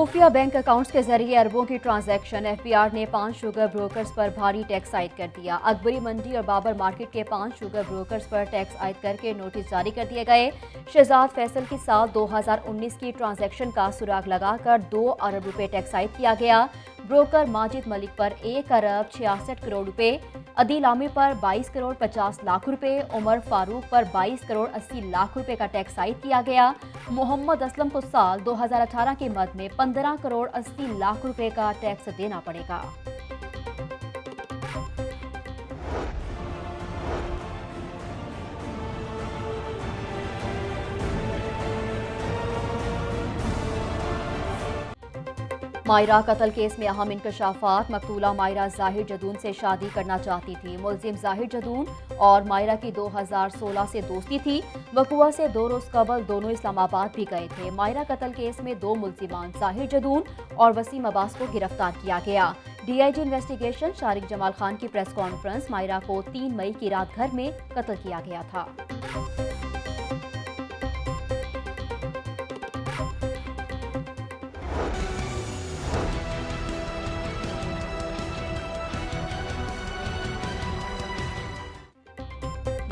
खुफिया bank accounts के जरिए अरबों की ट्रांजैक्शन। एफबीआर ने 5 शुगर ब्रोकर्स पर भारी टैक्स आयद कर दिया। अकबरी मंडी और बाबर मार्केट के 5 शुगर ब्रोकर्स पर टैक्स आयद करके नोटिस जारी कर दिए गए। शहजाद फैसल की साल 2019 की ट्रांजैक्शन का सुराग लगाकर 2 अरब रुपए टैक्स आयद किया गया। ब्रोकर माजिद मलिक पर 1 अरब 66 करोड़ रुपए, अदील आमिर पर 22 करोड़ 50 लाख रुपए, उमर फारूक पर 22 करोड़ 80 लाख रुपए का टैक्स आयद किया गया। मोहम्मद असलम को साल 2018 की मद में 15 करोड़ 80 लाख रुपए का टैक्स देना पड़ेगा। मायरा कत्ल केस में अहम इंकशाफात। मकतूला मायरा जाहिर जदून से शादी करना चाहती थी। मुलजिम जाहिर जदून और मायरा की 2016 से दोस्ती थी। वकुआ से 2 रोज कबल दोनों इस्लामाबाद भी गए थे। मायरा कत्ल केस में 2 मुलजिमान जाहिर जदून और वसीम अब्बास को गिरफ्तार किया गया। डीआईजी इन्वेस्टिगेशन शारिक जमाल खान की प्रेस कॉन्फ्रेंस। मायरा को 3 मई की रात घर में कत्ल किया गया था।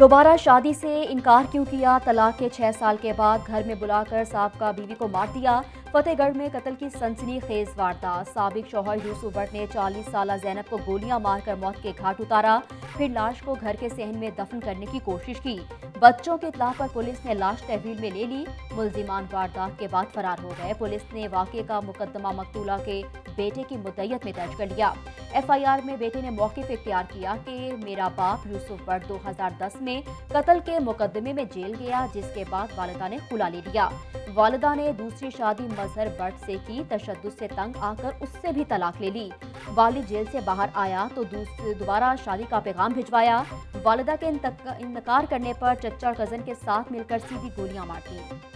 दोबारा शादी से इनकार क्यों किया? तलाक के 6 साल के बाद घर में बुलाकर साबका बीवी को मार दिया। फतेहगढ़ में कत्ल की सनसनीखेज वारदात। साबिक शौहर यूसुफ भट्ट ने 40 साला जैनब को गोलियां मारकर मौत के घाट उतारा, फिर लाश को घर के सहन में दफन करने की कोशिश की। बच्चों की इत्तला पर पुलिस ने लाश तहवील में ले ली। मुलजिमान वारदात के बाद फरार हो गए। पुलिस ने वाक़े का मुकदमा मकतूला के बेटे की मुद्दइयत में दर्ज कर लिया। एफआईआर में बेटे ने मौक़िफ़ इख्तियार किया कि मेरा बाप यूसुफ भट्ट 2010 में कत्ल के मुकदमे में जेल गया, जिसके बाद वालिदा ने खुला ले लिया। वालिदा ने दूसरी शादी मजहर भट्ट से की। तशद्दुद से तंग आकर उससे भी तलाक ले ली। वालिद जेल से बाहर आया तो दोबारा शादी का पैगाम भिजवाया। वालिदा के इनकार करने पर चचा और कजन के साथ मिलकर सीधी गोलियां मार दी।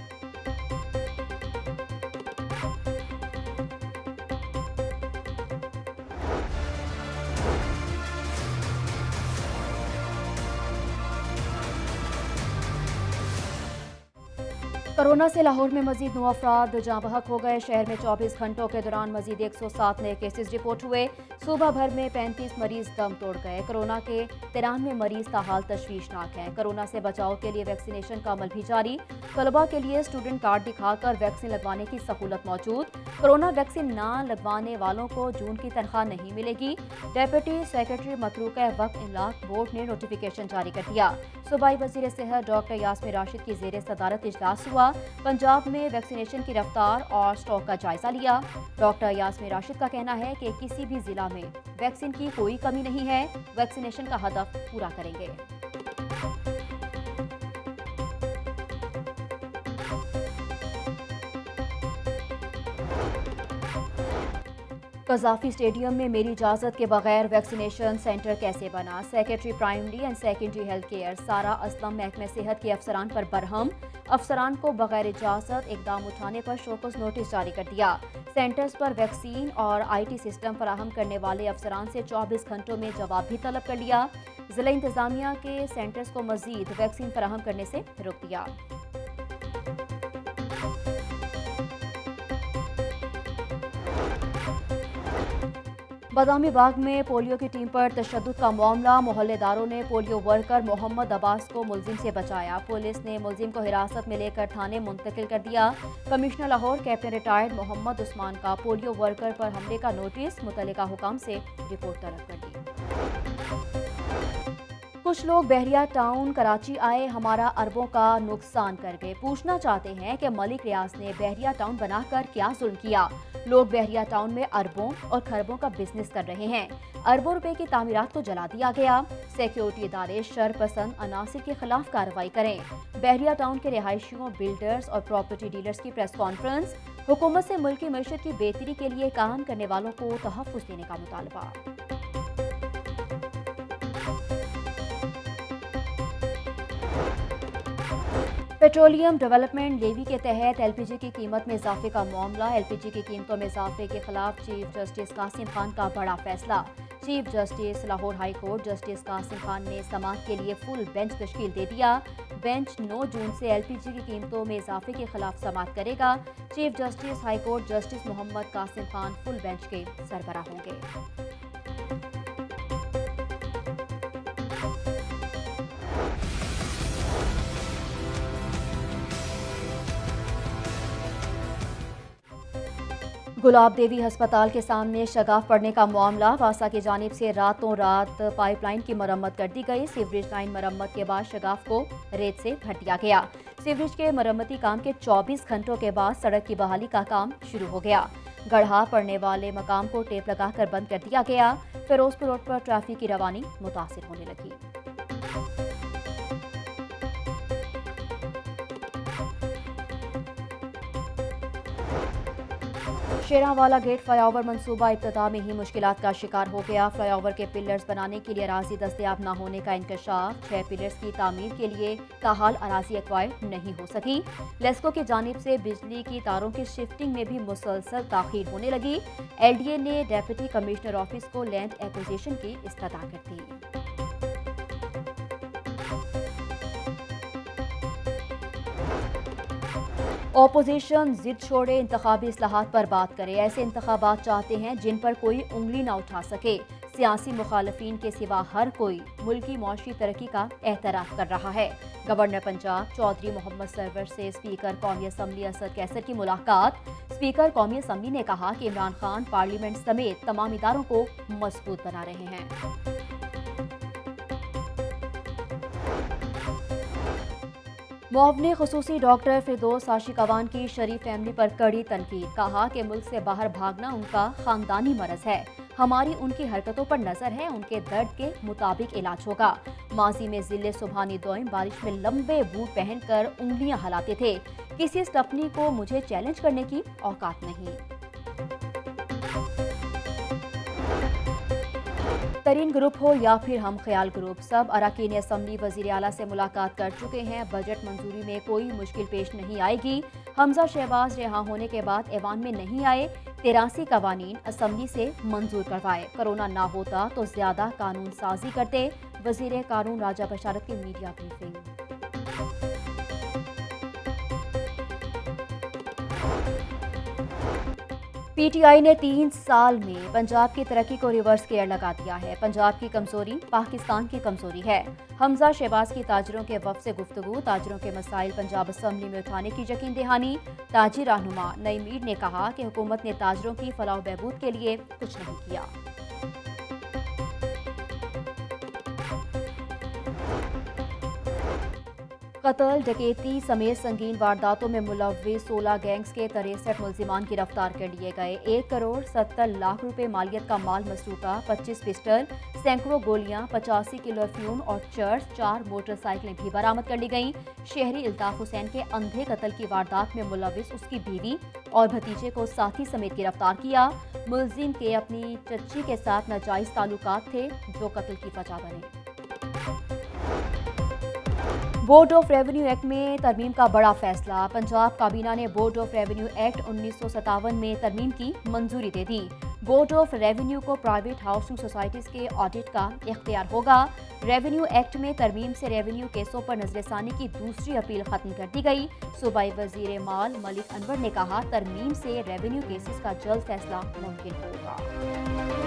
कोरोना से लाहौर में मजीद 9 अफराद जाँ बहक हो गए। शहर में 24 घंटों के दौरान मजीद 107 नए केसेस रिपोर्ट हुए। सूबा भर में 35 मरीज दम तोड़ गए। कोरोना के 93 मरीज का हाल तशवीशनाक है। कोरोना से बचाव के लिए वैक्सीनेशन का अमल भी जारी। तलबा के लिए स्टूडेंट कार्ड दिखाकर वैक्सीन लगवाने की सहूलत मौजूद। कोरोना वैक्सीन न लगवाने वालों को जून की तनख्वाह नहीं मिलेगी। डेप्यूटी सेक्रेटरी मतरूका वक्फ इमलाक बोर्ड ने नोटिफिकेशन जारी कर दिया। सूबाई वजीर सेहत डॉक्टर यास्मीन राशिद की जेर सदारत इजलास हुआ। पंजाब में वैक्सीनेशन की रफ्तार और स्टॉक का जायजा लिया। डॉक्टर यास्मीन राशिद का कहना है कि किसी भी जिला में वैक्सीन की कोई कमी नहीं है। वैक्सीनेशन का हदफ पूरा करेंगे। कज़ाफी स्टेडियम में मेरी इजाज़त के बगैर वैक्सीनेशन सेंटर कैसे बना? Secretary primary and secondary health care सारा असलम महकमे सेहत के अफसरान पर बरहम। अफसरान को बगैर इजाज़त इकदाम उठाने पर शोकस नोटिस जारी कर दिया। सेंटर्स पर वैक्सीन और IT सिस्टम फराहम करने वाले अफसरान से 24 घंटों में जवाब भी तलब कर लिया। जिला इंतजामिया के सेंटर्स को मजीद वैक्सीन फराहम करने से रोक दिया। बादामी बाग में पोलियो की टीम पर तशद्दुद का मामला। मोहल्लेदारों ने पोलियो वर्कर मोहम्मद अब्बास को मुलजिम से बचाया। पुलिस ने मुलजिम को हिरासत में लेकर थाने मुंतकिल कर दिया। Commissioner Lahore captain retired Mohammad Usman का पोलियो वर्कर पर हमले का नोटिस। मुतल्लिका हुकाम से रिपोर्ट तलब कर दी। कुछ लोग बहरिया टाउन कराची आए, हमारा अरबों का नुकसान कर गए। पूछना चाहते हैं कि मलिक रियाज ने बहरिया टाउन बनाकर क्या जुल्म किया। लोग बहरिया टाउन में अरबों और खरबों का बिजनेस कर रहे हैं। अरबों रुपए की तामीरात को जला दिया गया। सिक्योरिटी इदारे शरपसंद अनासिर के खिलाफ कार्रवाई करें। बहरिया टाउन के रिहायशियों, बिल्डर्स और प्रॉपर्टी डीलर्स की प्रेस कॉन्फ्रेंस। हुकूमत से मुल्क की मईशत की बेहतरी के लिए काम करने वालों को तहफ़्फ़ुज़ देने का मुतालबा। पेट्रोलियम डेवलपमेंट लेवी के तहत LPG की कीमत में इजाफे का मामला। LPG की कीमतों में इजाफे के खिलाफ चीफ जस्टिस कासिम खान का बड़ा फैसला। Chief justice Lahore high court justice Qasim Khan ने समाअत के लिए फुल बेंच तश्कील दे दिया। बेंच 9 जून से एलपीजी की कीमतों में इजाफे के खिलाफ समाअत करेगा। Chief justice high court justice Mohammad Qasim Khan full bench के सरबराह होंगे। गुलाब देवी अस्पताल के सामने शगाफ पड़ने का मामला, वासा की जानिब से रातों रात पाइपलाइन की मरम्मत कर दी गई। सीवरेज लाइन मरम्मत के बाद शगाफ को रेत से भर दिया गया। सीवरेज के मरम्मती काम के 24 घंटों के बाद सड़क की बहाली का काम शुरू हो गया। गढ़ा पड़ने वाले मकाम को टेप लगाकर बंद कर दिया गया। फिरोजपुर रोड पर ट्रैफिक की रवानी मुतासिर होने लगी। शेरावाला गेट फ्लाईओवर मंसूबा इब्तिदा में ही मुश्किलात का शिकार हो गया। फ्लाईओवर के पिलर्स बनाने के लिए अराजी दस्तयाब न होने का इंकशाफ। 6 पिलर्स की तामीर के लिए ताहाल अराजी एक्वायर नहीं हो सकी। लेस्को की जानिब से बिजली की तारों की शिफ्टिंग में भी मुसलसल ताखीर होने लगी। एलडीए ने डेप्यूटी कमिश्नर ऑफिस को लैंड एक्विजिशन की इस्तदा कर दी। ऑपोजिशन जिद छोड़े, इंतखाबी इस्लाहात पर बात करे। ऐसे इंतखाबात चाहते हैं जिन पर कोई उंगली न उठा सके। सियासी मुखालफीन के सिवा हर कोई मुल्की मौशी तरक्की का एतराफ़ कर रहा है। गवर्नर पंजाब चौधरी मोहम्मद सरवर से स्पीकर कौमी असम्बली असद कैसर की मुलाकात। स्पीकर कौमी असम्बली ने कहा कि इमरान खान पार्लियामेंट समेत तमाम इदारों को मजबूत बना रहे हैं। मुअव्विन खुसूसी डॉक्टर फिरदौस आशिकवान की शरीफ फैमिली पर कड़ी तनकीद। कहा कि मुल्क से बाहर भागना उनका खानदानी मरज है। हमारी उनकी हरकतों पर नजर है, उनके दर्द के मुताबिक इलाज होगा। माजी में जिले सुबहानी दोइम बारिश में लंबे बूट पहनकर उंगलियां हिलाते थे। किसी स्टपनी को मुझे चैलेंज करने की औकात नहीं। तरीन ग्रुप हो या फिर हम ख्याल ग्रुप, सब अरकान असम्बली वज़ीर आला से मुलाकात कर चुके हैं। बजट मंजूरी में कोई मुश्किल पेश नहीं आएगी। हमजा शहबाज रिहा होने के बाद ऐवान में नहीं आए। 83 कवानीन असम्बली से मंजूर करवाए। कोरोना ना होता तो ज्यादा कानून साजी करते। वज़ीर कानून राजा बशारत की मीडिया ब्रीफिंग। पीटीआई ने 3 साल में पंजाब की तरक्की को रिवर्स गियर लगा दिया है। पंजाब की कमजोरी पाकिस्तान की कमजोरी है। हमजा शहबाज की ताजरों के वफ़द से गुफ्तगू, ताजरों के मसाइल पंजाब असम्बली में उठाने की यकीन दहानी। ताजी रहनुमा नईम मीर ने कहा कि हुकूमत ने ताजरों की फलाह बहबूद के लिए कुछ नहीं किया। कत्ल डकैती समेत संगीन वारदातों में मुलव्विस 16 गैंग्स के 63 मुल्जिमान गिरफ्तार कर लिए गए। 1 करोड़ 70 लाख रुपए मालियत का माल मसरूका, 25 पिस्टल, सैकड़ों गोलियां, 85 किलो अफीम और चर्च, 4 मोटरसाइकिलें भी बरामद कर ली गईं। शहरी इल्ताफ हुसैन के अंधे कत्ल की वारदात में मुलव्विस उसकी बीवी और भतीजे को साथी समेत गिरफ्तार किया। मुलजिम के अपनी चच्ची के साथ नाजायज ताल्लुकात थे जो कत्ल की वजह बने। बोर्ड ऑफ रेवेन्यू एक्ट में तरमीम का बड़ा फैसला। पंजाब काबीना ने बोर्ड ऑफ रेवेन्यू एक्ट 1957 में तरमीम की मंजूरी दे दी। बोर्ड ऑफ रेवेन्यू को प्राइवेट हाउसिंग सोसाइटीज के ऑडिट का इख्तियार होगा। रेवेन्यू एक्ट में तरमीम से रेवेन्यू केसों पर नजरसानी की दूसरी अपील खत्म कर दी गई। सूबाई वजीर माल मलिक अनवर ने कहा, तरमीम से रेवेन्यू केसेस का जल्द फैसला मुमकिन होगा।